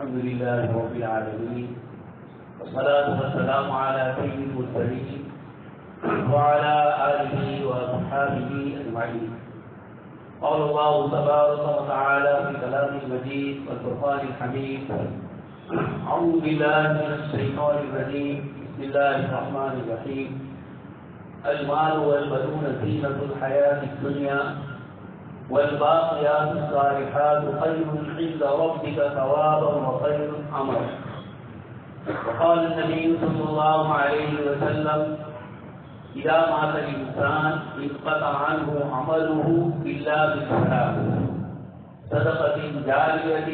الحمد لله رب العالمين والصلاة والسلام على سيد المرسلين وعلى آله وصحبه أجمعين. قال الله تبارك وتعالى في كلامه المجيد والفرقان الحميد: أعوذ بالله من الشيطان الرجيم. بسم الله الرحمن الرحيم. المال والبنون زينة الحياة الدنيا والباقيات الصالحات خير عند ربك ثوابا وخير املا. وقال النبي صلى الله عليه وسلم: اذا مات الانسان انقطع عنه عمله الا بالثلاث: صدقة جارية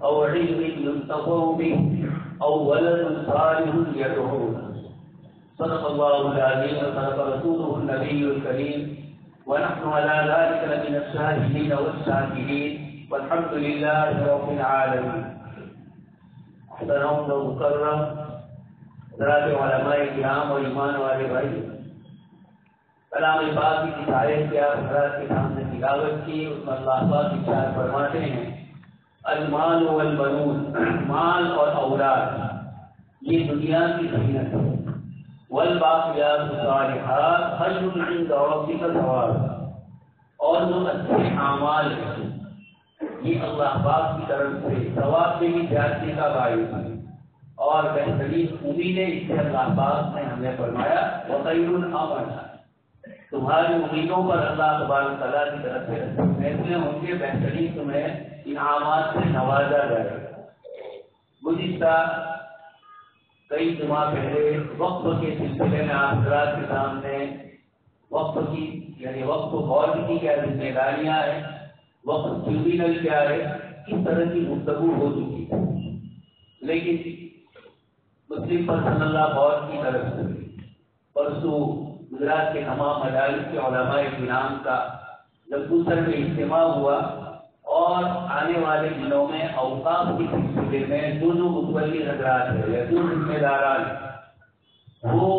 او علم ينتفع به او ولد صالح يدعو له. صدق الله العظيم وصدق رسوله النبي الكريم ونحن على ذلك لمن الشاهدين والشاكرين والحمد لله رب العالمين. محترم و مکرم حضرات علماء کرام اور ایمان والے بھائی، کلام پاک کی آیت کے حضرات کے سامنے تلاوت کی، اس میں اللہ پاک ارشاد فرماتے ہیں: المال والبنون، مال اور اولاد یہ دنیا کی زینت ہے، والباقیات الصالحات خیر عند ربک ثوابا، اور جو اچھے اعمال ہیں یہ اللہ پاک کی طرف سے ثواب میں بھی زیادتی کا باعث ہے اور بہترین امیدیں. اس سے اللہ پاک نے ہمیں فرمایا وخیر املا، تمہاری امیدوں پر اللہ تبارک تعالیٰ کی طرف سے فیصلے ہوں گے، بہترین تمہیں انعامات سے نوازا جائے گا. گزشتہ کئی جمعہ پہلے وقف کے سلسلے میں آپ حضرات کے سامنے وقف کی یعنی وقف بورڈ کی کیا ذمہ داریاں ہیں، وقف ٹریبیونل کیا ہے، اس طرح کی گفتگو ہو چکی ہے. لیکن مسلم پرسنل لا بورڈ کی طرف سے پرسوں گجرات کے تمام مدارس کے علماء کرام کا جب دوسر میں اجتماع ہوا اور آنے والے دنوں میں اوقاف کے سلسلے میں جو متولی حضرات ہے یا جو ذمہ داران وہ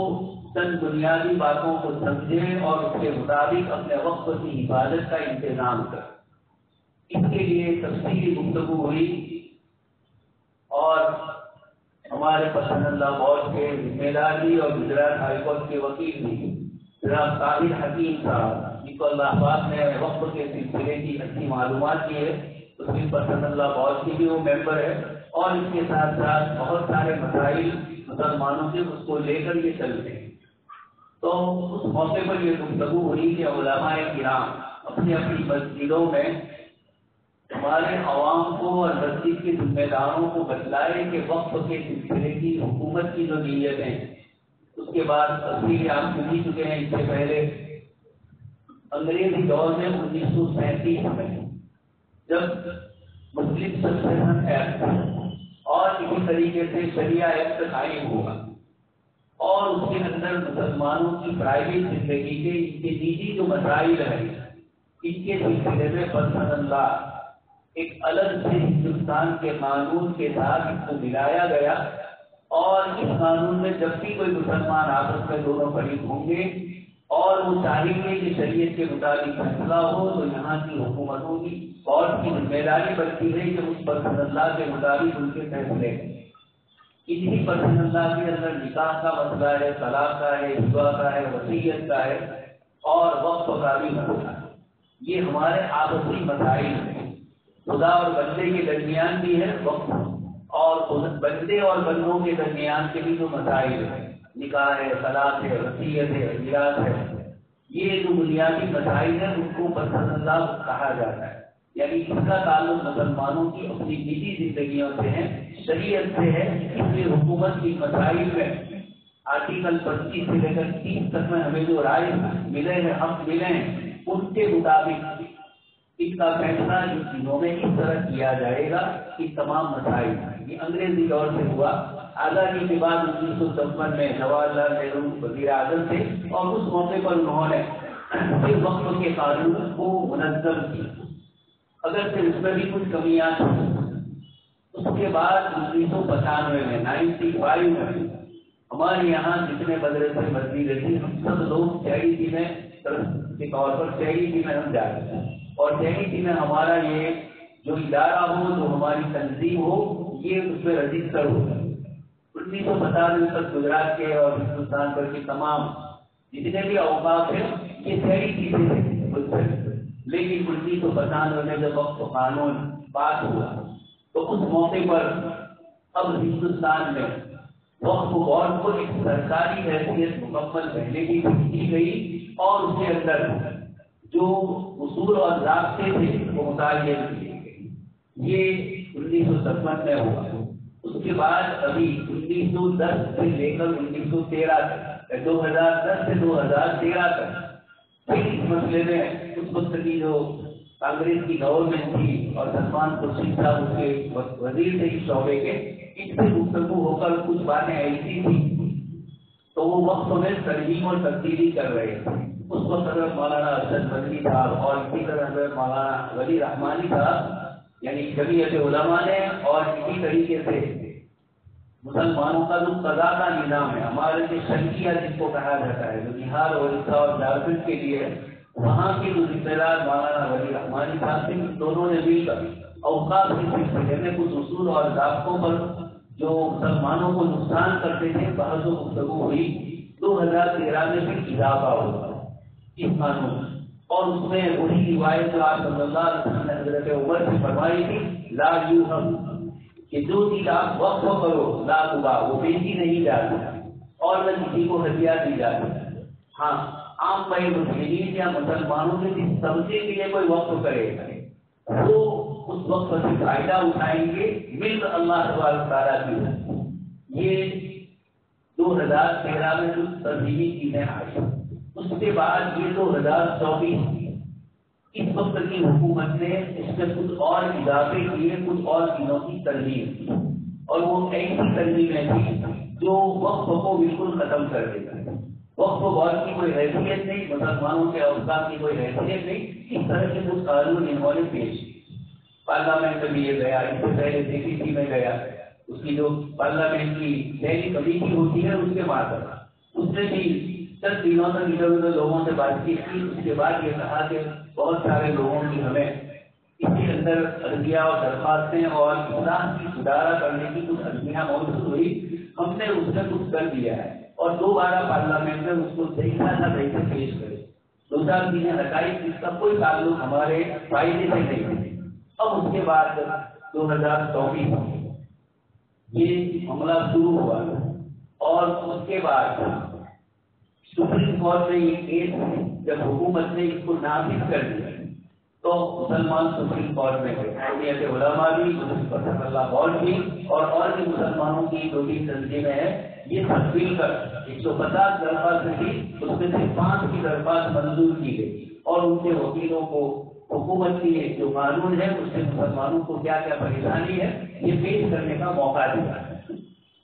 چند بنیادی باتوں کو سمجھے اور اس کے مطابق اپنے وقت کی حفاظت کا انتظام کر، اس کے لیے تفصیلی گفتگو ہوئی. اور ہمارے پسند اللہ بورڈ کے ذمہ داری اور گجرات ہائی کورٹ کے وکیل بھی جناب طاہر حکیم صاحب، جن کو اللہ پاک نے وقف کے سلسلے کی اچھی معلومات دی ہے، مسلم پسند اللہ بورڈ کی بھی وہ ممبر ہے، اور اس کے ساتھ ساتھ بہت سارے مسائل مسلمانوں کے اس کو لے کر یہ چلتے ہیں. تو اس موقع پر یہ گفتگو ہوئی کہ علماء کرام اپنی اپنی مسجدوں میں ہمارے عوام کو اور مسجد کے ذمہ داروں کو بتلائے کہ وقف کے سلسلے کی حکومت کی جو نیتیں، اس کے بعد تفصیل آپ سن چکے ہیں. اس سے پہلے انگریزی دور میں 1937 میں جب مسلم سکسیشن ایکٹ اور اسی طریقے سے شریعہ ایکٹ قائم ہوا اور اس کے اندر مسلمانوں کی پرائیویٹ زندگی کے ان کے نجی جو مسائل ہیں ان کے سلسلے میں پسند اللہ ایک الگ سے ہندوستان کے قانون کے ساتھ اس کو ملایا گیا. اور اس قانون میں جب بھی کوئی مسلمان آپس میں دونوں فریق ہوں گے اور وہ چاہیں گے کہ شریعت کے مطابق فیصلہ ہو تو یہاں کی حکومتوں کی اور کی ذمہ داری بنتی ہے کہ اس پسند اللہ کے مطابق ان کے فیصلے انہی پسند اللہ کے اندر نکاح کا مسئلہ ہے، طلاق کا ہے، ہبہ کا ہے، وصیت کا ہے اور وقف کا بھی مسئلہ ہے. یہ ہمارے آپسی مسائل ہیں. خدا اور بندے کے درمیان بھی ہے وقت، اور بندے اور بندوں کے درمیان کے بھی جو مسائل ہیں، نکاح ہے، طلاق ہے، وصیت ہے، میراث ہے، یہ جو بنیادی مسائل ہیں ان کو پسند اللہ کہا جاتا ہے. یعنی اس کا تعلق مسلمانوں کی اپنی نجی زندگیوں سے ہے، شریعت سے ہے. اس لیے حکومت کی مسائل میں آرٹیکل 25 سے لے کر 30 تک میں ہمیں جو رائے ملے ہیں، حق ملے ہیں، ان کے مطابق ان کا فیصلہ ان چیزوں میں اس طرح کیا جائے گا. ان تمام مسائل یہ انگریزی دور سے ہوا. آزادی کے بعد 1956 میں جواہر لال نہرو وزیر اعظم تھے اور اس موقع پر انہوں نے وقف کے قانون کو منظم کیا، اگر سے اس میں بھی کچھ کمیاں تھیں. اس کے بعد 1995 میں 95 میں ہمارے یہاں جتنے مدرسے مسجد رہی ہم سب لوگ چیریٹی میں کے طور پر چیریٹی میں ہم جاتے ہیں اور چیریٹی میں ہمارا یہ جو ادارہ ہو، جو ہماری تنظیم ہو، یہ اس میں رجسٹر ہوگا۔ 1995 تک گجرات کے اور ہندوستان بھر کے تمام جتنے بھی اوقاف ہیں یہ صحیح چیزیں ہیں، لیکن 1995 میں جب وقف قانون پاس ہوا تو اس موقع پر اب ہندوستان میں وقف بورڈ کو ایک سرکاری حیثیت مکمل پہلے کی دی گئی اور اس کے اندر جو اصول اور ضابطے تھے وہ متعین کیے گئے۔ یہ 1957 میں ہوا۔ اس کے بعد ابھی 1910 سے لے کر 1913 تک، 2010 سے 2013 تک پھر اس مسئلے میں اس وقت کی جو کانگریس کی گورنمنٹ تھی اور سلمان خورشید صاحب اس کے وزیر تھے اس شعبے کے، ان سے گفتگو ہو کر کچھ باتیں ایسی تھی تو وہ وقت میں ترمیم اور تبدیلی کر رہے تھے۔ اس وقت حضرت مولانا ارشد بدری صاحب اور اسی طرح حضرت مولانا ولی رحمانی صاحب یعنی جمعیت علماء نے اور اسی طریقے سے مسلمانوں کا جو قضا کا نظام ہے ہمارے جو شرعیہ جس کو کہا جاتا ہے، جو بہار اڑیسہ اور جھارکھنڈ کے لیے وہاں کے جو ذمہ دار مولانا ولی رحمانی صاحب تھے، دونوں نے مل کر اوقاف کے سلسلے میں کچھ اصول اور ضابطوں پر جو مسلمانوں کو نقصان کرتے تھے بحث و گفتگو ہوئی۔ 2013 میں پھر اضافہ ہوا اس قانون، اور اس میں وہی روایت جو آپ صلی اللہ علیہ وسلم نے حضرت عمر سے فرمائی تھی، لا یوہم، کہ جو چیز آپ وقف کرو لا تباع، وہ بیچی نہیں جاتی اور نہ کسی کو ہدیہ دی جاتی۔ ہاں، عام بھائی مسلمین یا مسلمانوں کے جس طبقے کے لیے کوئی وقف کرے وہ اس وقت سے فائدہ اٹھائیں گے، ملک اللہ تبارک تعالیٰ کی۔ یہ 2013 میں جو ترمیمی چیزیں آئی، اس کے بعد یہ 2024 اس وقت کی حکومت نے اس میں کچھ اور اضافے کیے، کچھ اور چیزوں کی ترمیم کی، اور وہ ایسی ترمیمیں تھیں جو وقف کو بالکل ختم کر دیتا ہے۔ وقف بورڈ کی کوئی حیثیت نہیں، مسلمانوں کے اوقاف کی کوئی حیثیت نہیں، اس طرح کے کچھ قانون انہوں نے پیش کیے۔ پارلیمنٹ میں یہ گیا، اس سے پہلے CPC میں گیا، اس کی جو پارلیمنٹ کی دہلی کمیٹی ہوتی ہے اس کے مارفت اس نے بھی چند دنوں تک ادھر ادھر لوگوں سے بات چیت کی۔ اس کے بعد یہ کہا کہ بہت سارے لوگوں کی ہمیں اس کے اندر عرضیہ اور درخواستیں اور اسلام کی سدھارا کرنے کی کچھ عرضیاں موجود ہوئی، ہم نے اس میں کچھ کر دیا ہے اور دوبارہ پارلیمنٹ میں اس کو دیکھا تھا ویسے پیش کرے، دو چار چیزیں ہٹائی، اس کا کوئی تعلق ہمارے فائدے سے نہیں ہے۔ اب اس کے بعد 2024 یہ معاملہ شروع ہوا اور اس کے بعد سپریم کورٹ نے یہ کیس جب حکومت نے اس کو نافذ کر دیا تو مسلمان سپریم کورٹ میں گئے، جمعیت علماء بھی، اللہ بورڈ بھی اور بھی مسلمانوں کی دو تین تنظیمیں ہیں، یہ سب مل کر 150 درخواستیں تھی، اس میں سے 5 کی درخواست منظور کی گئی اور ان کے وکیلوں کو حکومت کی جو قانون ہے اس سے مسلمانوں کو کیا کیا پریشانی ہے یہ پیش کرنے کا موقع دیا۔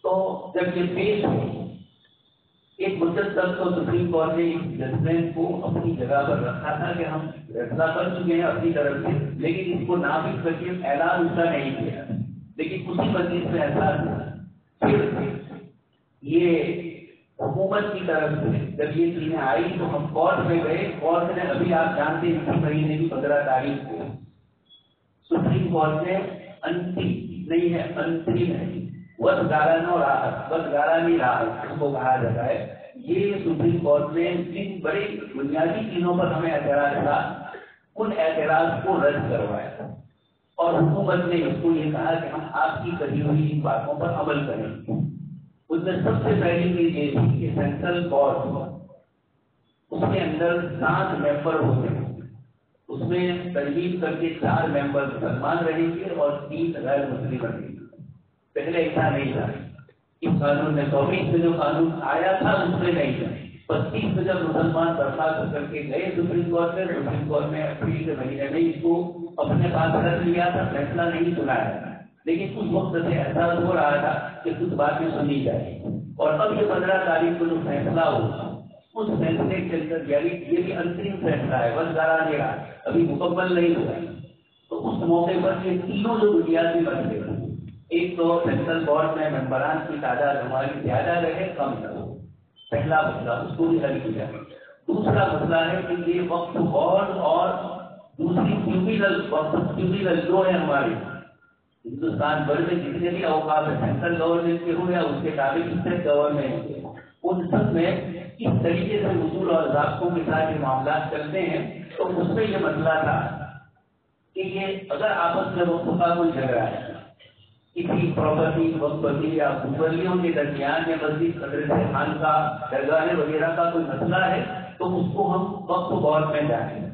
تو جب یہ پیش ہو ایک مدت تک تو سپریم کورٹ نے ججمنٹ کو اپنی جگہ پر رکھا تھا کہ ہم فیصلہ کر چکے ہیں اپنی طرف سے، لیکن اس کو نافذ کر کے اعلان اس کا نہیں کیا، لیکن اسی مجلس میں احساس ہوا۔ پھر یہ حکومت کی طرف سے جب یہ چیزیں آئی تو ہم کورٹ میں گئے، کورٹ نے ابھی آپ جانتے ہیں اسی مہینے کی 15 تاریخ کو سپریم کورٹ نے بدگارانی راحت اس کو کہا جاتا ہے، یہ سپریم کورٹ نے جن بڑی بنیادی چیزوں پر ہمیں اعتراض تھا ان اعتراض کو رد کروایا اور حکومت نے اس کو یہ کہا کہ ہم آپ کی کہی ہوئی ان باتوں پر عمل کریں گے۔ اس میں سب سے پہلی چیز یہ تھی کہ سینٹرل بورڈ اس کے اندر 7 ممبر ہوتے ہیں، اس میں ترغیب کر کے 4 ممبر مسلمان رہیں گے اور 3 غیر مسلم رہیں گے۔ پہلے ایسا نہیں تھا، اس قانون میں 24 میں جو قانون آیا تھا اس میں نہیں تھا۔ 25 میں جب مسلمان درخواست کر کے گئے سپریم کورٹ نے اپریل کے مہینے میں اس کو اپنے پاس رکھ لیا تھا، فیصلہ نہیں سنایا تھا، لیکن اس وقت سے احساس ہو رہا تھا کہ کچھ باتیں سنی جائیں اور اب یہ 15 تاریخ کو جو فیصلہ ہوگا اس فیصلے کے اندر یعنی یہ بھی انترم فیصلہ ہے، بس گارا دے رہا ابھی مکمل نہیں ہوا، تو اس موقع پر یہ تینوں جو بنیادی مسئلے ہیں، ایک تو سینٹرل بورڈ میں ممبران کی تعداد ہماری زیادہ رہے کم نہ ہو، پہلا مسئلہ اس کو بھی حل کیا۔ دوسرا مسئلہ ہے کہ یہ وقف بورڈ اور دوسری ٹیوبیلل جو ہے ہمارے ہندوستان بھر میں جتنے بھی اوقات سینٹرل گورنمنٹ کے ہو یا اس کے تابع اسٹیٹ گورنمنٹ کے، ان سب میں اس طریقے سے اصول اور ضابطوں کے ساتھ یہ معاملات چلتے ہیں۔ تو اس میں یہ مسئلہ تھا کہ یہ اگر آپس میں وقت کا کوئی جھگڑا ہے کسی پراپرٹی وقفی یا مغلیوں کے درمیان یا مسجد مدرسے خانقاہ درگاہ وغیرہ کا کوئی مسئلہ ہے تو اس کو ہم وقت غور میں جائیں۔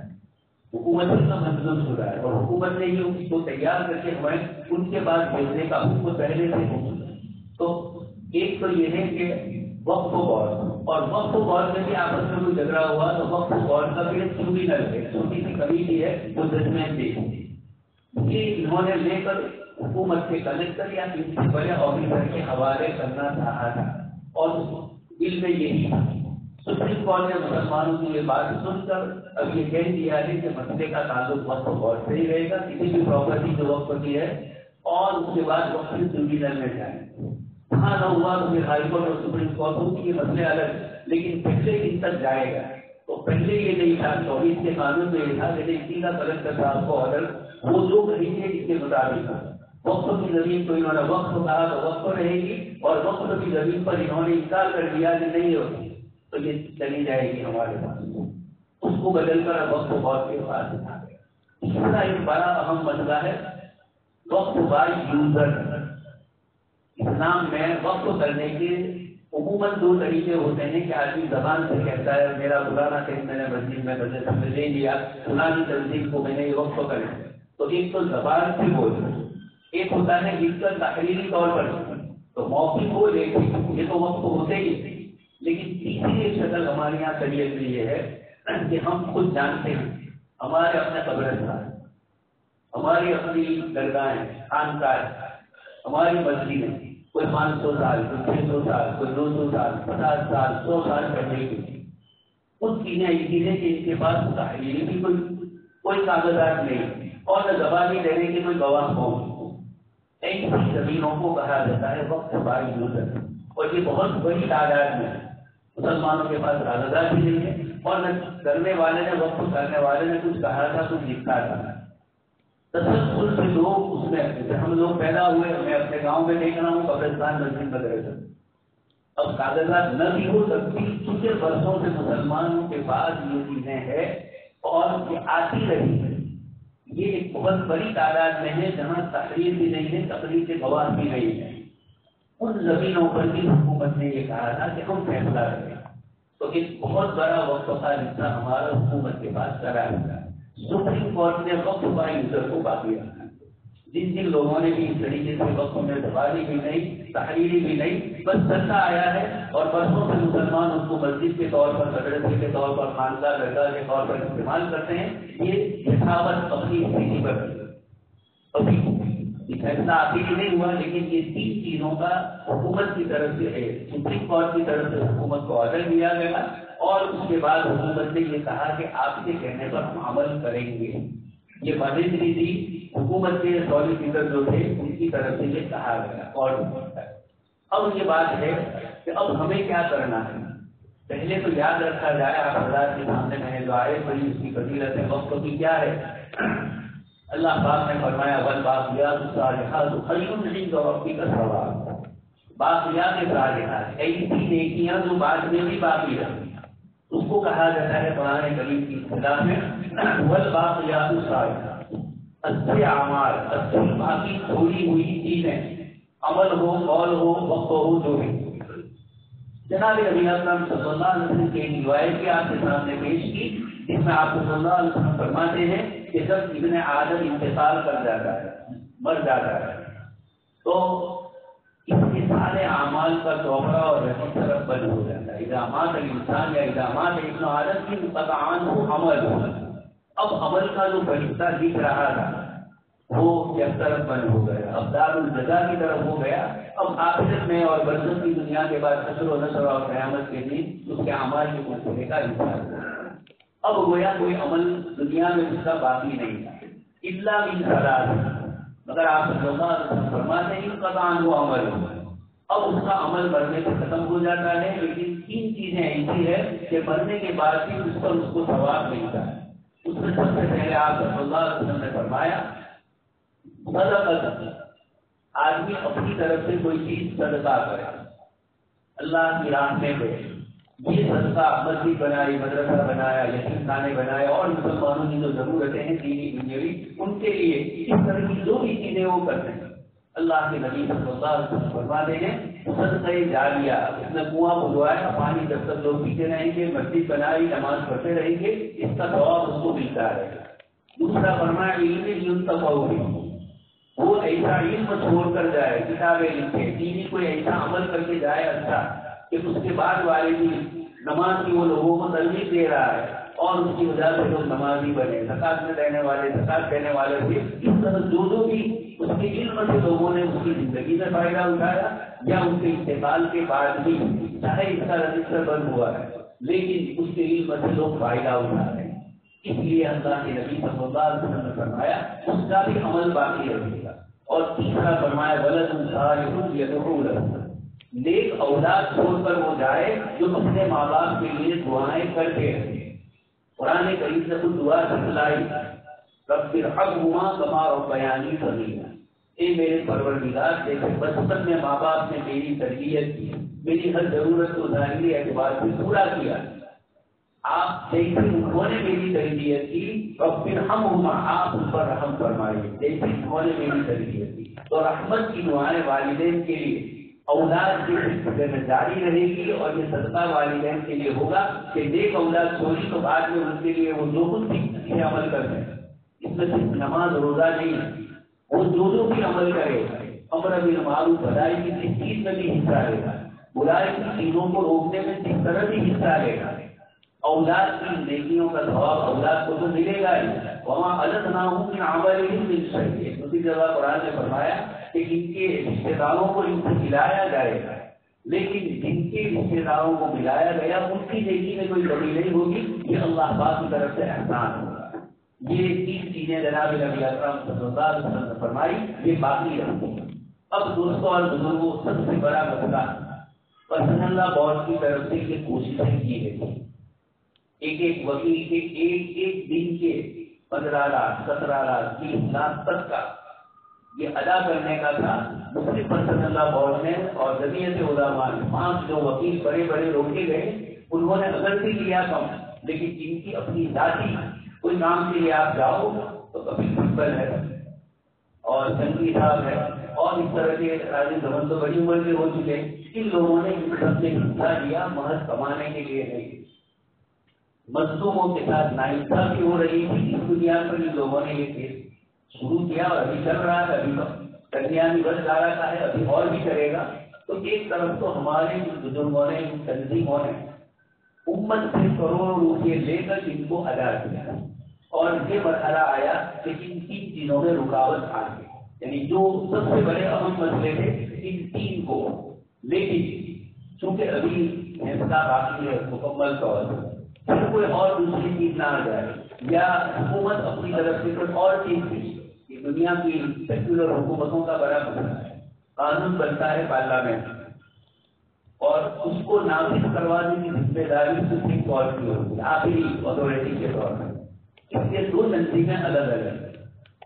حکومت کا منظور ہو رہا ہے اور حکومت نے یہ اس کو تیار کر کے ہمیں ان کے بعد بھیجنے کا حکم پہلے سے ہو۔ تو ایک تو یہ ہے کہ وقت غور، اور وقت غور میں بھی آپس میں کوئی جھگڑا ہوا تو وقت غور کا بھی ایک ٹریبیونل ہے، چھوٹی سی کمیٹی ہے جو ججمنٹ دے گی۔ یہ انہوں نے لے کر حکومت کے کلکٹر یا کسی بڑے آفیسر کے حوالے کرنا چاہا تھا، اور بل میں یہی تھا۔ سپریم کورٹ نے مسلمانوں کی یہ بات سن کر اب یہ کہہ دیا ہے کہ مسئلے کا تعلق وقت غور سے ہی رہے گا، کسی بھی پراپرٹی جو وقت کی ہے، اور اس کے بعد وقت ٹریبیونل میں جائیں۔ وہاں نہ ہوا تو پھر ہائی کورٹ اور سپریم کورٹ ہوگی، یہ مسئلے الگ، لیکن پچھلے دن تک جائے گا۔ تو پہلے یہ نہیں تھا، 24 کے قانون میں یہ تھا کہ اسی کا کلکٹر صاحب کو آرڈر وہ جو کہیں گے اس کے مطابق وقت کی زمین کو انہوں نے وقت کہا تو وقت رہے گی، اور وقت کی زمین پر انہوں نے انکار کر دیا کہ نہیں ہوگی تو یہ چلی جائے گی ہمارے پاس، اس کو بدل کر وقت بہت کے پاس آ گیا۔ دوسرا ایک بڑا اہم مسئلہ ہے وقت بائی یوزر۔ اسلام میں وقت کرنے کے عموماً دو طریقے ہوتے ہیں کہ آدمی زبان سے کہتا ہے میرا فلانا کہیں میں نے مسجد میں مدرسے میں لے لیا، فلانی تنظیم کو میں نے یہ وقت کرے، تو ایک تو زبان سے بولنا، ایک ہوتا ہے لکھ کر تحریری طور پر، تو موقع ہو لیکن یہ تو وقت ہوتے ہی۔ لیکن تیسری ایک شکل ہمارے یہاں شریعت میں یہ ہے کہ ہم خود جانتے ہیں، ہمارے اپنے قبرستان، ہماری اپنی درگاہیں خانقاہیں، ہماری مسجدیں، کوئی 500 سال، کوئی 600 سال، کوئی 200 سال، 50 سال، 100 سال پہلے کی کچھ چیزیں ایسی ہیں کہ ان کے پاس تحریری بھی کوئی کاغذات نہیں اور نہ زبانی دینے کے کوئی گواہ ہو۔ ایسی زمینوں کو کہا جاتا ہے وقت بائی یوزر، اور یہ بہت بڑی تعداد میں مسلمانوں کے پاس کاغذات بھی نہیں ہے، اور نہ کرنے والے نے وقت کرنے والے نے کچھ کہا تھا کچھ لکھا تھا۔ تسلسل سے لوگ اس میں ہم لوگ پیدا ہوئے، میں اپنے گاؤں میں دیکھ رہا ہوں قبرستان مسجد مدرسہ، اب کاغذات نہ بھی ہو سکتی کیونکہ برسوں سے مسلمانوں کے پاس یہ چیزیں ہیں اور یہ آتی رہی ہے۔ یہ ایک بہت بڑی تعداد میں ہے جہاں تحریر بھی نہیں ہے، تقریر کے گواہ بھی نہیں ہے۔ ان زمینوں پر بھی حکومت نے یہ کہا تھا کہ ہم فیصلہ کریں، تو ایک بہت بڑا وقت کا حصہ ہمارا حکومت کے پاس کرا ہوا ہے۔ سپریم کورٹ نے وقت بائی یوزر کو باقی رکھا، جن لوگوں نے بھی اس طریقے سے وقت میں زبانی بھی نہیں، تحریری بھی نہیں، بس چلتا آیا ہے اور برسوں سے مسلمان اس کو مسجد کے طور پر، مدرسے کے طور پر، خانقاہ درگاہ کے طور پر استعمال کرتے ہیں۔ یہ یتھاوت اپنی استھتی پر ابھی یہ فیصلہ ابھی نہیں ہوا، لیکن یہ 3 چیزوں کا حکومت کی طرف سے ہے، سپریم کورٹ کی طرف سے حکومت کو آرڈر دیا گیا، اور اس کے بعد حکومت نے یہ کہا کہ آپ کے کہنے پر ہم عمل کریں گے۔ یہ مانیٹری تھی حکومت کے سالیسیٹر جو تھے ان کی طرف سے یہ کہا گیا۔ اور اب یہ بات ہے کہ اب ہمیں کیا کرنا ہے۔ پہلے تو یاد رکھا جائے، آپ حضرات کے سامنے میں نے جو آیت پڑھی اس کی فضیلت وقت کی کیا ہے۔ اللہ پاک نے فرمایا والباقیات الصالحات خیر عند ربک ثوابا، باقیات صالحات ایسی نیکیاں جو بعد میں بھی باقی رہتی ہیں، اس کو کہا جاتا ہے قرآن کریم کی اصطلاح میں والباقیات الصالحات، اچھے اعمال، اچھی باقی چھوڑی ہوئی چیزیں، عمل ہو، قول ہو، وقت ہو، جو بھی۔ جناب نبی اکرم صلی اللہ علیہ وسلم کی ایک روایت کی آپ کے سامنے پیش کی، جس میں آپ صلی اللہ علیہ وسلم فرماتے ہیں کہ جب ابن آدم انتقال کر جاتا ہے، مر جاتا ہے، تو اس کے سارے اعمال کا چوبرا اور رحمت طرف بند ہو جاتا ہے۔ اقدامات انسان یا اقدامات ابن آدم کی قطعان ہو عمل ہو، اب عمل کا جو فرشتہ دکھ رہا تھا وہ ایک طرف بند ہو گیا، اب دار الجزا کی طرف ہو گیا۔ اب آخرت میں اور برزخ کی دنیا کے بعد حشر و نشر اور قیامت کے دن اس کے اعمال کے منصوبے کا انتظار ہے۔ اب گویا کوئی عمل دنیا میں اس کا باقی نہیں تھا الا من ثلاث، مگر آپ صلی اللہ علیہ وسلم فرماتے ہیں قطعاً وہ عمل ہو، اب اس کا عمل مرنے سے ختم ہو جاتا ہے، لیکن 3 چیزیں ایسی ہے کہ مرنے کے بعد بھی اس پر اس کو ثواب ملتا ہے۔ اس میں سب سے پہلے آپ صلی اللہ علیہ وسلم نے فرمایا صدقہ، آدمی اپنی طرف سے کوئی چیز صدقہ کرے اللہ کی راہ میں دے. یہ صدقہ مسجد بنائی، مدرسہ بنایا، یتیم خانے بنائے اور مسلمانوں کی جو ضرورتیں ہیں دینی دنیاوی ان کے لیے اس طرح کی جو بھی چیزیں وہ کرتے ہیں. اللہ کے نبی صلی اللہ علیہ وسلم فرماتے ہیں صدقہ جاریہ، اس نے کنواں کھدوایا، پانی جب تک لوگ پیتے رہیں گے، مسجد بنائی، نماز پڑھتے رہیں گے، اس کا ثواب اس کو ملتا رہے گا. دوسرا فرمایا علم ينتفع به، وہ ایسا علم چھوڑ کر جائے، کتابیں لکھے، دینی کوئی ایسا عمل کر کے جائے اچھا کہ اس کے بعد والے بھی نماز کی وہ لوگوں کو ترغیب دے رہا ہے اور اس کی وجہ سے لوگ نمازی بنے، زکات میں دینے والے، زکات دینے والے ہوئے. اس طرح جو بھی اس کے علم سے لوگوں نے اس کی زندگی میں فائدہ اٹھایا یا ان کے انتقال کے بعد بھی، چاہے اس کا رجسٹر بند ہوا ہے لیکن اس کے علم سے لوگ فائدہ اٹھا رہے ہیں. اس لیے اللہ کے نبی صلی اللہ علیہ وسلم نے فرمایا اس کا بھی عمل باقی رہے گا. اور تیسرا فرمایا ولد صالح يدعو له، نیک اولاد چھوڑ کر وہ جائے جو اپنے ماں باپ کے لیے دعائیں کرتے رہے. قرآن کریم سے کچھ دعا سکھلائی، رب ارحمہما کما ربیانی صغیرا، اے میرے پروردگار جیسے بچپن میں ماں باپ نے میری تربیت کی، میری ہر ضرورت کو ظاہری اعتبار سے پورا کیا، آپ جیسے انہوں نے میری تربیت کی رب ارحمہما، آپ ان پر رحم فرمائیے جیسے انہوں نے میری تربیت کی. تو رحمت کی دعائیں والدین کے لیے اولاد کی سلسلے میں جاری رہے گی. اور یہ صدقہ والدین کے لیے ہوگا کہ نیک اولاد چھوڑی تو بعد میں ان کے لیے وہ جو کچھ بھی عمل کرتے ہیں، اس میں صرف نماز روزہ نہیں ہے، وہ جو بھی عمل کرے، امر بالمعروف بھلائی کی جس چیز میں بھی حصہ لے گا، برائی کی چیزوں کو روکنے میں جس طرح بھی حصہ لے گا، اولاد کی نیکیوں کا ثواب اولاد کو تو ملے گا ہی. وہاں الگ من عملہم من شیء، دوسری جگہ قرآن نے فرمایا کہ ان کے رشتے داروں کو ان سے ملایا جائے گا، لیکن جن کے رشتے داروں کو ملایا گیا ان کی نیکی میں کوئی کمی نہیں ہوگی، یہ اللہ پاک کی طرف سے احسان ہوگا. یہ تین چیزیں جناب نبی اکرم صلی اللہ علیہ وسلم نے فرمائی، یہ باقی رہتی ہیں. اب دوستوں اور بزرگوں سب سے بڑا مسئلہ پرسنل لا بورڈ کی طرف سے یہ کوششیں کی گئی تھی. ایک وکیل کے ایک دن کے 15 لاکھ 17 لاکھ 30 لاکھ تک کا یہ ادا کرنے کا تھا. مسلم پرسنل لا بورڈ نے اور جمعیت علماء نے 5 جو وکیل بڑے بڑے روکے گئے، انہوں نے اگر بھی لیا کم، لیکن جن کی اپنی ذاتی کوئی کام کے لیے آپ جاؤ تو کبھی سمپل ہے اور جنگی صاحب ہے اور اس طرح کے راجی زمن تو بڑی عمر کے ہو چکے، ان لوگوں نے ان سب سے حصہ لیا محض کمانے کے لیے نہیں. مظلوموں کے ساتھ ناانصافی ہو رہی تھی، اس بنیاد پر ان لوگوں نے یہ کیس شروع کیا اور ابھی چل رہا ہے، ابھی درمیانی بس جا رہا ہے، ابھی اور بھی کرے گا. تو ایک طرف تو ہمارے بزرگوں نے تنظیموں نے امت سے کروڑوں روپئے لے کر ان کو ادا کیا اور یہ مرحلہ آیا کہ ان 3 چیزوں میں رکاوٹ آ گئی، یعنی جو سب سے بڑے اہم مسئلے تھے ان 3 کو، لیکن چونکہ ابھی فیصلہ باقی ہے مکمل طور پر، پھر کوئی اور دوسری چیز نہ آ جائے یا حکومت اپنی طرف سے کوئی اور چیز تھی. یہ دنیا کی سیکولر حکومتوں کا بڑا مسئلہ ہے. قانون بنتا ہے پارلیمنٹ اور اس کو نافذ کروانے کی ذمہ داری سپریم کورٹ کی ہوتی ہے آخری اتھارٹی کے طور پر. اس کے 2 تنظیمیں الگ الگ ہیں.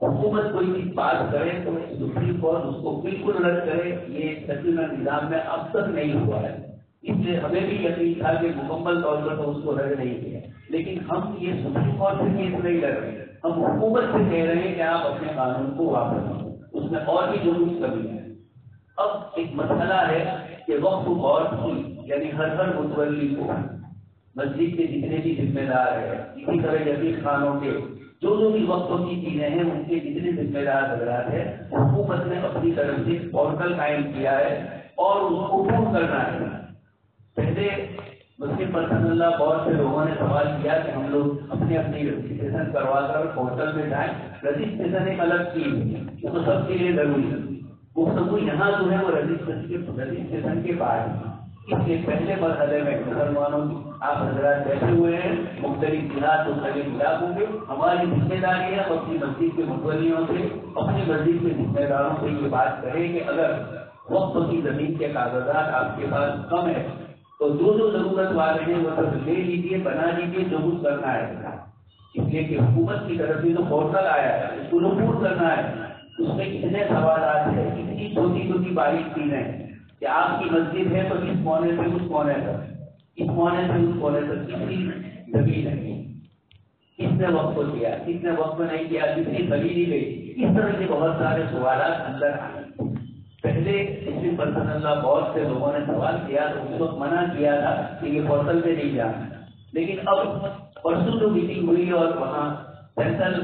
حکومت کوئی چیز پاس کرے تو سپریم کورٹ اس کو بالکل رد کرے، یہ سیکولر نظام میں اب تک نہیں ہوا ہے. اس لیے ہمیں بھی یقین تھا کہ مکمل طور پر تو اس کو رد نہیں کیا، لیکن ہم یہ سپریم کورٹ سے کیس نہیں لڑ رہے، ہم حکومت سے کہہ رہے ہیں کہ آپ اپنے قانون کو واپس لیں، اس میں اور بھی ضرور کمی ہے. اب ایک مسئلہ ہے کہ وقت بورڈ کی یعنی ہر متولی کو مسجد کے جتنے بھی ذمہ دار ہے، اسی طرح یتیم خانوں کے جو بھی وقتوں کی چیزیں ہیں ان کے جتنے ذمہ دار حضرات ہیں، حکومت نے اپنی طرف سے پورٹل قائم کیا ہے اور اس کو پور کرنا ہے. پہلے مسلم پرسنل لا بورڈ سے لوگوں نے سوال کیا کہ ہم لوگ اپنی رجسٹریشن کروا کر پورٹل میں جائیں. رجسٹریشن ایک الگ چیز وہ تو سب کے لیے ضروری ہے. گفتگو یہاں جو ہے وہ رجسٹریشن کے بعد، اس کے پہلے مرحلے میں مسلمانوں کی آپ حضرات بیٹھے ہوئے ہیں مختلف جہات مختلف علاقوں کے، ہماری ذمہ داری ہے اپنی مسجد کے متولیوں سے اپنی مسجد کے ذمہ داروں سے یہ بات کریں کہ اگر وقت کی زمین کے کاغذات آپ کے پاس کم ہے تو جو ضرورت والے ہیں وہ سب لے لیجیے، بنا لیجیے، جو کچھ کرنا ہے. اس لیے کہ حکومت کی طرف سے جو پورٹل آیا ہے اس کو پور کرنا ہے، اس میں کتنے سوالات ہیں، کتنی چھوٹی چھوٹی باریک چیزیں ہیں کہ آپ کی مسجد ہے تو اس کونے سے اس کونے تک، اس کونے سے اس کونے تک کتنی زمین ہے، کس نے وقت کو کیا، کس نے وقت کو نہیں کیا، کتنی زمین گئی، اس طرح کے بہت سارے سوالات اندر آئے۔ پہلے مسلم پرسن اللہ بہت سے لوگوں نے سوال کیا تو اس وقت منع کیا تھا کہ یہ پورٹل پہ نہیں جانا، لیکن اب پرسوں جو میٹنگ ہوئی اور وہاں سینٹرل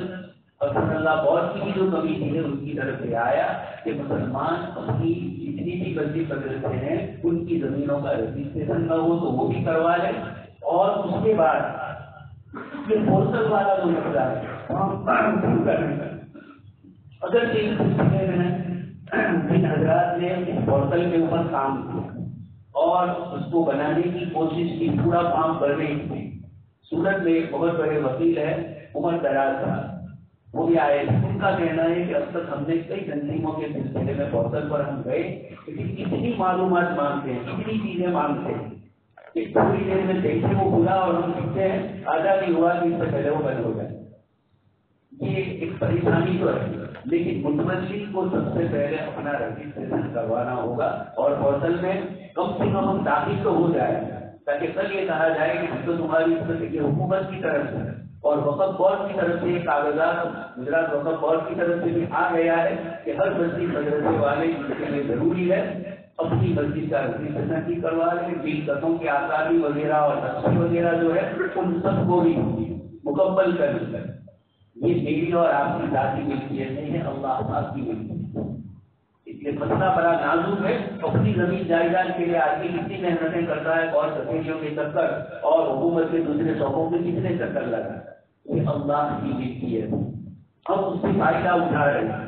پرسن اللہ بہت کی جو کمیٹی ہے ان کی طرف سے آیا کہ مسلمان اپنی جتنی بھی مسجد مدرسے ہیں ان کی زمینوں کا رجسٹریشن نہ ہو تو وہ بھی کروا لیں، اور اس کے بعد یہ پورٹل والا جو مسئلہ ہے اگر ایک سلسلے میں جن حضرات نے اس پورٹل کے اوپر کام کیا اور اس کو بنانے کی کوشش کی، پورا کام کرنے کی، سورت میں بہت بڑے وکیل ہے عمر دراز صاحب، وہ بھی آئے، ان کا کہنا ہے کہ اب تک ہم نے کئی تنظیموں کے سلسلے میں پورٹل پر ہم گئے لیکن اتنی معلومات مانگتے ہیں، اتنی چیزیں مانگتے ہیں کہ تھوڑی دیر میں دیکھتے وہ بھولا اور ہم سیکھتے ہیں آدھا نہیں ہوا کہ اس سے پہلے وہ بند ہو جائے۔ یہ ایک پریشانی تو ہے، لیکن متولی کو سب سے پہلے اپنا رجسٹریشن کروانا ہوگا اور پورٹل میں کم سے کم ہم داخل تو ہو جائے تاکہ کل یہ کہا جائے کہ ہم تو تمہاری حکومت کی طرف سے اور وقف بورڈ کی طرف سے کاغذات گجرات وقف بورڈ کی طرف سے بھی آ گیا ہے کہ ہر مسجد مدرسے والے اس کے لیے ضروری ہے اپنی مسجد کا رجسٹریشن بھی کروا لیں، ملکتوں کے آزادی وغیرہ اور نقشے وغیرہ جو ہے ان سب کو بھی مکمل کر لیں۔ یہ میری اور آپ کی ذاتی ملکیت نہیں ہے، اللہ آپ کی ملکیت ہے، اس لیے مسئلہ بڑا نازک ہے۔ اپنی زمین جائیداد کے لیے آدمی کتنی محنتیں کرتا ہے اور کچہریوں کے چکر اور حکومت کے دوسرے شعبوں کے کتنے چکر لگا، یہ اللہ کی ملکیت ہے، ہم اس سے فائدہ اٹھا رہے ہیں۔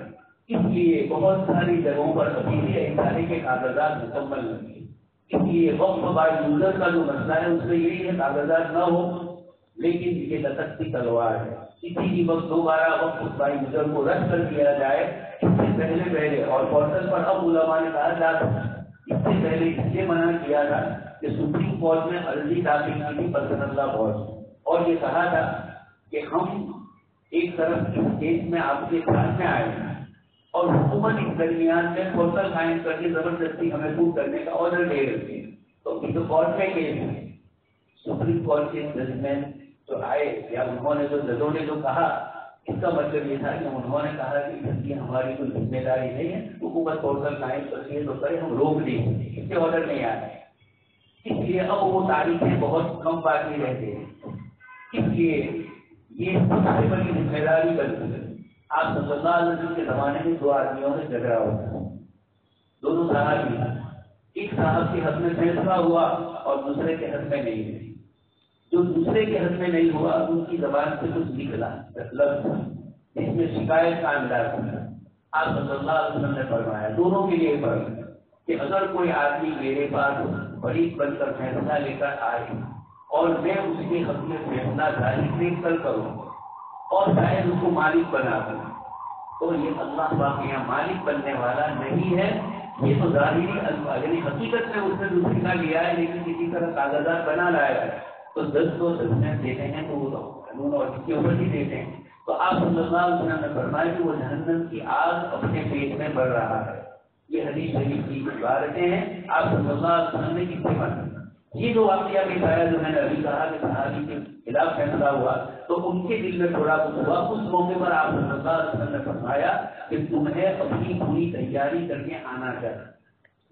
اس لیے بہت ساری جگہوں پر ابھی بھی ادارے کے کاغذات مکمل نہیں، اس لیے وقف بائی یوزر کا جو مسئلہ ہے اس میں یہی ہے کاغذات نہ ہو لیکن یہ لٹکتی تلوار ہے، کسی بھی وقت دوبارہ وقف بائی یوزر کو رد کر دیا جائے اس سے پہلے اور پورٹل پر اب علماء نے کہا جاتا اس سے پہلے اس سے منع کیا تھا کہ سپریم کورٹ میں عرضی داخل کی تھی پرسن اللہ بہت اور یہ کہا تھا کہ ہم ایک طرف اس کیس میں آپ کے سامنے آئے ہیں اور حکومت اس درمیان میں پورٹل قائم کر کے زبردستی ہمیں پروو کرنے کا آرڈر دے رہی ہے، تو یہ تو کورٹ میں کیس ہے، سپریم کورٹ کے ججمنٹ جو آئے یا انہوں نے جو ججوں نے جو کہا اس کا مطلب یہ تھا کہ انہوں نے کہا کہ اس کی ہماری کوئی ذمہ داری نہیں ہے، حکومت پورٹل قائم کرتی ہے تو کرے، ہم روک دیں اس سے آرڈر نہیں آئے، اس لیے اب وہ تاریخیں بہت کم باقی رہتے ہیں، اس لیے یہ سب سے بڑی ذمہ داری بنتی ہے۔ آپ صلی اللہ علیہ وسلم کے زمانے میں دو آدمیوں میں جھگڑا ہوا، دونوں صحابی، ایک صاحب کے حق میں فیصلہ ہوا اور دوسرے کے حق میں نہیں ہوئی، جو دوسرے کے حق میں نہیں ہوا ان کی زبان سے کچھ نکلا لفظ جس میں شکایت کا انداز تھا، آپ صلی اللہ علیہ وسلم نے فرمایا دونوں کے لیے فرق کہ اگر کوئی آدمی میرے پاس فریق بن کر فیصلہ لے کر آئے اور میں اس کے حق میں فیصلہ ظاہر دیکھ کر کروں اور شاید اس کو مالک بنا دوں تو یہ اللہ پاک یہاں مالک بننے والا نہیں ہے، یہ تو ظاہری الفاظ یعنی حقیقت میں اس نے دوسری کا لیا ہے لیکن کسی طرح کاغذات بنا لایا ہے تو 10 کو ججمنٹ دیتے ہیں تو وہ قانون اور اس کے اوپر ہی دیتے ہیں، تو آپ صلی اللہ علیہ وسلم نے فرمایا کہ وہ جہنم کی آگ اپنے پیٹ میں بڑھ رہا ہے، یہ حدیث شریف کی عبارتیں ہیں، آپ صلی اللہ علیہ وسلم نے کس سے مانا۔ یہ جو واقعہ بھی کہا جو میں نے ابھی کہا کہ صحابی کے خلاف فیصلہ ہوا تو ان کے دل میں تھوڑا کچھ ہوا، اس موقع پر آپ صلی اللہ علیہ وسلم نے فرمایا کہ تمہیں اپنی پوری تیاری کر کے آنا چاہیے،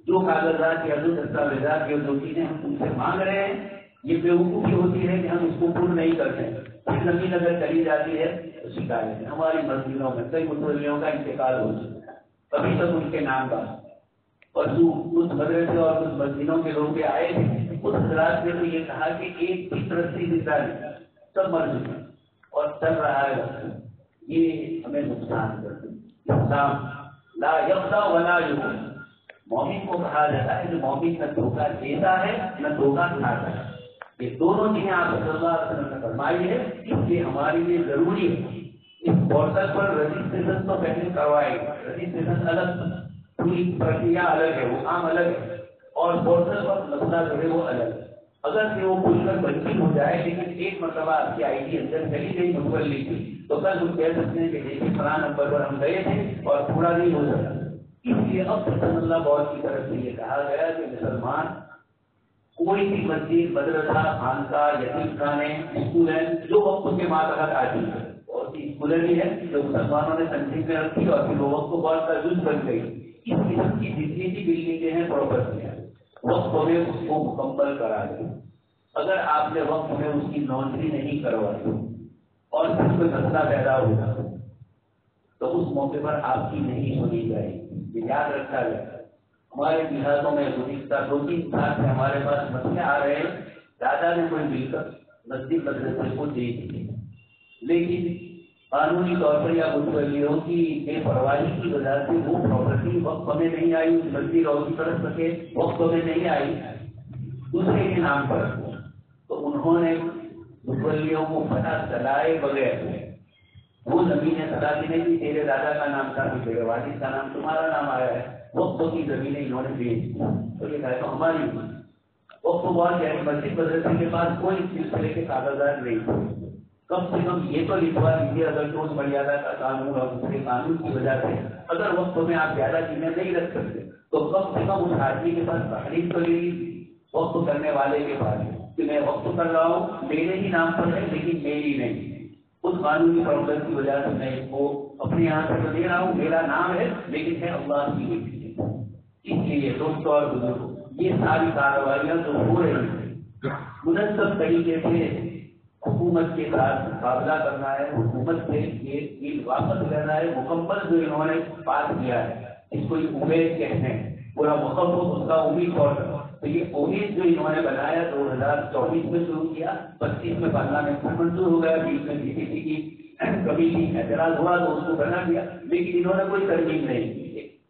جو کاغذات یا جو دستاویزات یا جو چیزیں ہم تم سے مانگ رہے ہیں یہ بیوقوفی ہوتی ہے کہ ہم اس کو پور نہیں کرتے، پھر زمین اگر چلی جاتی ہے تو شکایت ہے، ہماری مسجدوں میں کئی متولیوں کا انتقال ہو چکا ہے ابھی تک ان کے نام کا، اور جو کچھ مدرسے اور کچھ مسجدوں کے لوگ بھی آئے تھے اس حضرات نے تو یہ کہا کہ ایک بھی ترقی زندہ نہیں، سب مر چکے اور چل رہا ہے، یہ ہمیں نقصان کرتے لا یخدا ولا یخدا، مومن کو کہا جاتا ہے جو مومن نہ دھوکہ دیتا ہے نہ دھوکہ کھاتا ہے، یہ دونوں چیزیں آپ صلی اللہ علیہ وسلم نے فرمائی ہے، اس لیے ہمارے لیے ضروری ہے اس پورٹل پر رجسٹریشن تو پہلے کروائے گا، رجسٹریشن الگ، پوری پرکریا الگ ہے، وہ کام الگ ہے اور پورٹل پر مسئلہ جو ہے وہ الگ ہے، اگر سے وہ کھل کر بنتی ہو جائے لیکن ایک مرتبہ آپ کی آئی ڈی اندر چلی گئی متولی کی تو کل ہم کہہ سکتے ہیں کہ دیکھیے فلاں نمبر پر ہم گئے تھے اور پورا نہیں ہو سکا. اس لیے اب رسول اللہ بہت کی طرف سے یہ کہا گیا کہ مسلمان کوئی بھی مسجد مدرسہ خانقاہ یتیم خانے اسکول ہیں جو وقت کے ماتحت آتی ہے اور اسکولیں بھی ہیں جو مسلمانوں نے تنظیم میں رکھی اور پھر وہ وقت کو بہت کا جز بن گئی. اس قسم کی جتنی بھی بلڈنگیں ہیں پراپرٹی ہیں وقت میں اس کو مکمل کرا دیں. اگر آپ نے وقت میں اس کی نوندری نہیں کروائی اور پھر کوئی مسئلہ پیدا ہوگا تو اس موقع پر آپ کی نہیں سنی جائے گی. یہ یاد رکھا جائے. ہمارے دیہاتوں میں گزشتہ 2-3 سال سے ہمارے پاس مسئلے آ رہے ہیں. دادا نے کوئی مل کر مسجد مدرسے کو دے دی لیکن قانونی طور پر یا متولیوں کی بے پرواہی کی وجہ سے وہ پراپرٹی وقت میں نہیں آئی. مسجد اور کی طرف سے وقت میں نہیں آئی دوسرے کے نام پر. تو انہوں نے متولیوں کو پتہ چلائے بغیر وہ زمینیں سدا دی نہیں کہ تیرے دادا کا نام تھا کہ تیرے والد کا نام تمہارا نام آیا ہے. وقت کی زمینیں انہوں نے بیچ دی تو یہ کہا تو ہماری وقت بہت یعنی مسجد مدرسے کے پاس کوئی سلسلے کے کاغذات نہیں تھے. کم سے کم یہ تو لکھوا دیجیے اگر ٹوز مریادہ کا قانون اور دوسرے قانون کی وجہ سے اگر وقت میں آپ زیادہ چیزیں نہیں رکھ سکتے تو کم سے کم اس آدمی کے پاس تحریر تو لے لیجیے وقت کرنے والے کے پاس کہ میں وقت کر رہا ہوں میرے ہی نام پر ہے لیکن میری نہیں. اس قانونی پرابلم کی وجہ سے میں اس کو اپنے یہاں سے تو دے رہا ہوں میرا نام ہے لیکن ہے اللہ کی. اس لیے دوستوں اور بزرگوں یہ ساری کارروائیاں جو ہو رہی ہیں منظم طریقے سے حکومت کے ساتھ مقابلہ کرنا ہے. حکومت سے یہ واپس لینا ہے. مکمل جو انہوں نے پاس کیا ہے اس کو امید کہتے ہیں پورا مکمل اس کا امید طور پر. تو یہ امید جو انہوں نے بنایا 2024 میں شروع کیا 25 میں پارلیمنٹ میں منظور ہو گیا 20 میں بی سی سی کی کمیٹی اعتراض ہوا تو اس کو بنا دیا لیکن انہوں نے کوئی ترمیم نہیں کی.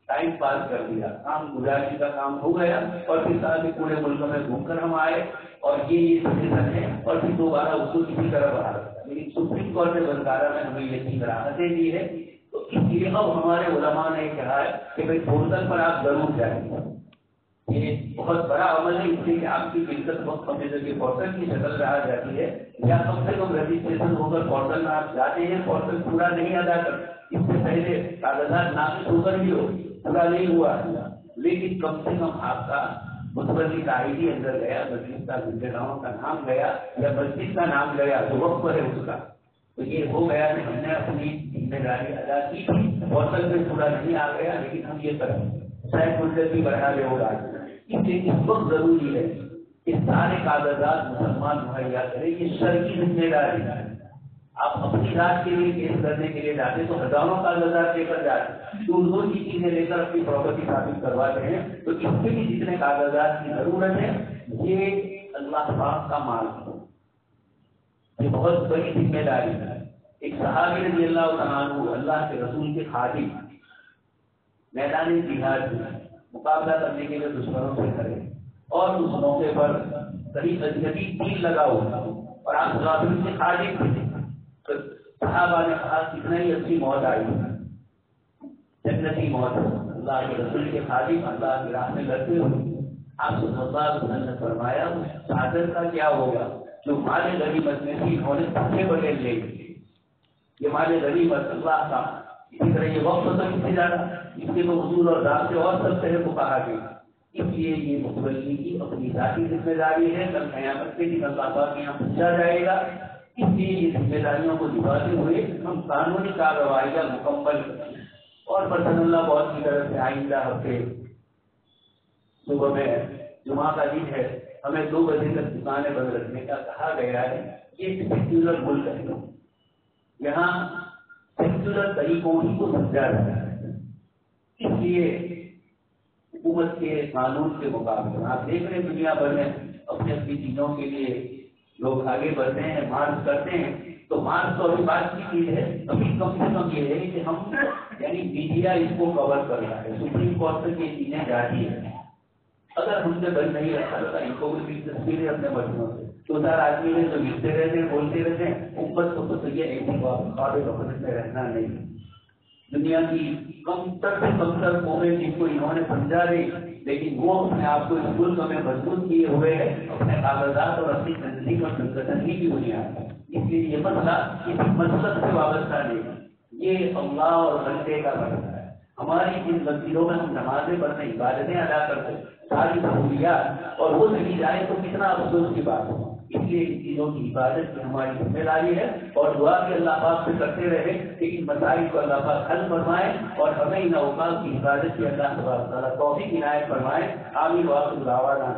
ٹائم پاس کر دیا کام گزارنے کا کام ہو گیا اور پھر ساتھ پورے ملک میں گھوم کر ہم آئے اور یہ سچویشن ہے اور پھر دوبارہ اس کو کسی طرح بڑھا رکھا. لیکن سپریم کورٹ نے بلکارا میں ہمیں یہ چیز راحتیں دی ہے. تو اس لیے اب ہمارے علماء نے کہا ہے کہ بھائی پورٹل پر آپ ضرور جائیں. یہ بہت بڑا عمل ہے اس لیے کہ آپ کی ملکت وقت کمپیوٹر کے پورٹل کی شکل رہا جاتی ہے یا کم سے کم رجسٹریشن ہو کر پورٹل میں آپ جاتے ہیں پورٹل پورا نہیں ادا کر اس سے پہلے کاغذات ناقص ہو کر بھی ہو پورا نہیں ہوا لیکن کم سے کم آپ کا متولی کا آئی ڈی اندر گیا مسجد کا گاؤں کا نام گیا یا مسجد کا نام گیا جو وقت ہے اس کا. تو یہ ہو گیا کہ ہم نے اپنی ذمہ داری ادا کی تھی. پورٹل میں پورا نہیں آ گیا لیکن ہم یہ کریں شاید مدت بھی بڑھا لے ہوگا. اس لیے اس وقت ضروری ہے کہ سارے کاغذات مسلمان مہیا کرے. یہ شرعی ذمہ داری ہے. آپ اپنی رات کے لیے کیس کرنے کے لیے جاتے تو ہزاروں کاغذات لے کر جاتے دو کی چیزیں لے کر اپنی پراپرٹی ثابت کرواتے ہیں. تو اس کے بھی جتنے کاغذات کی ضرورت ہے یہ اللہ پاک کا مال ہے. یہ بہت بڑی ذمہ داری ہے. ایک صحابی رضی اللہ تعالیٰ عنہ اللہ کے رسول کے خادم میدان جہاد میں مقابلہ کرنے کے لیے دشمنوں سے کرے اور اس موقع پر کہیں اجنبی تیر لگا ہوا اور آپ صحابی سے خادم تھے. صحابہ نے کہا کتنا ہی اچھی موت آئی جنتی موت. اللہ کے رسول کے خادم اللہ کی راہ میں لڑتے ہوئے آپ صلی اللہ علیہ وسلم نے فرمایا اس چادر کا کیا ہوگا جو مال غنیمت میں تھی انہوں نے پھٹے بغیر لے گئے. یہ مال غنیمت اللہ کا. اسی طرح یہ وقت تو کس سے جانا اس کے تو حضور اور رات سے اور سب طرح کو کہا گیا. اس لیے یہ متولی کی اپنی ذاتی ذمہ داری ہے. کل قیامت کے دن اللہ پاک یہاں پوچھا جائے گا. اس لیے یہ ذمہ داریوں کو نبھاتے ہوئے ہم قانونی کارروائیاں مکمل کریں. اور برسن اللہ بہت کی طرف سے آئندہ ہفتے صبح میں جمعہ کا دن ہے ہمیں 2 بجے تک دکانیں بند رکھنے کا کہا گیا ہے. یہ سیکولر ملک ہے. یہاں سیکولر طریقوں ہی کو سمجھا جاتا ہے. اس لیے حکومت کے قانون کے مقابلے آپ دیکھ رہے ہیں دنیا بھر میں اپنی اپنی چیزوں کے لیے لوگ آگے بڑھتے ہیں مارچ کرتے ہیں. تو مارچ تو ابھی بات کی چیز ہے. ابھی کم سے کم یہ ہے کہ ہم یعنی میڈیا اس کو کور کر رہا ہے. سپریم کورٹ تک یہ چیزیں جاتی ہیں. اگر ہم سے بند نہیں رکھا جاتا ان کو بھی تصویریں اپنے بچوں سے 2-4 آدمی ہیں جو ملتے رہتے ہیں بولتے رہتے ہیں اوپر تو یہ ایسی قابل وقت میں رہنا نہیں. دنیا کی کم تر سے کم تر قومیں جن کو انہوں نے سمجھا دے، لیکن وہ اپنے آپ کو اس ملک میں مضبوط کیے ہوئے ہے اپنے کاغذات اور اپنی تنظیم اور سنگھن کی بنیاد ہے۔ اس لیے یہ مسئلہ کسی مسلک سے وابستہ نہیں، یہ اللہ اور بندے کا مسئلہ ہے۔ ہماری جن مسجدوں میں ہم نمازیں پڑھتے، عبادتیں ادا کرتے، ساری سہولیات اور وہ نہیں جائے تو کتنا افسوس کی بات ہے۔ اس لیے ان چیزوں کی حفاظت کی ہماری ذمہ داری ہے، اور دعا بھی اللہ پاک سے کرتے رہے کہ ان مسائل کو اللہ پاک حل فرمائے اور ہمیں ان اوقات کی حفاظت کی اللہ تعالیٰ توفیق عنایت فرمائے۔ آمین وآخر دعوانا